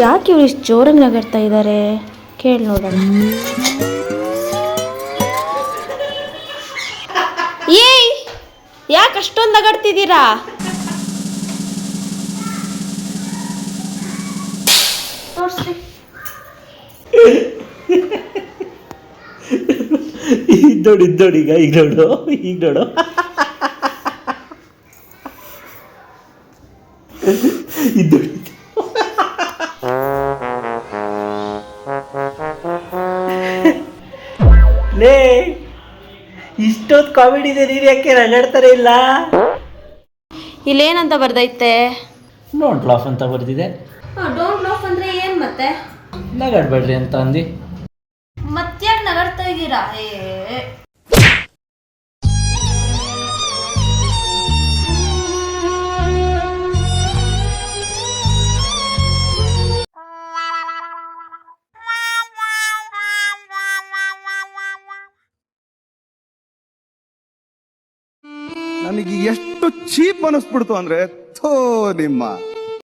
ಯಾಕೆ ಇವ್ರು ಇಷ್ಟು ಜೋರಾಗಿ ನಗಾಡ್ತಾ ಇದ್ದಾರೆ ಕೇಳಿ ನೋಡೋಣ. ಏಯ್ ಯಾಕೆ ಅಷ್ಟೊಂದು ನಗಾಡ್ತಿದ್ದೀರಾ? ತೋರಿಸ್ರಿ. ಇದ್ದೋಡಿ ಈಗ ನೋಡು ಇದ್ದೋಡಿ. ಲೇ ಇಷ್ಟೊತ್ತು ಕಾಮಿಡಿ ಇದೆ, ನೀನು ಯಾಕೆ ನಗಾಡ್ತಾರೆ ಇಲ್ಲ? ಇಲ್ಲೇನಂತ ಬರ್ದೈತೆ? ಡೋಂಟ್ ಲಾಫ್ ಅಂತ ಬರ್ದಿದೆ. ಡೋಂಟ್ ಲಾಫ್ ಅಂದ್ರೆ ಏನ್ ಮತ್ತೆ? ನಗಾಡ್ಬೇಡ್ರಿ ಅಂತ ಅಂದು. ಮತ್ತ್ಯಾಕೆ ನಗಾಡ್ತಾ ಇದ್ದೀರಾ? ನನಗೆ ಎಷ್ಟು ಚೀಪ್ ಅನಿಸ್ಬಿಡ್ತು ಅಂದ್ರೆ ಥೋ ನಿಮ್ಮ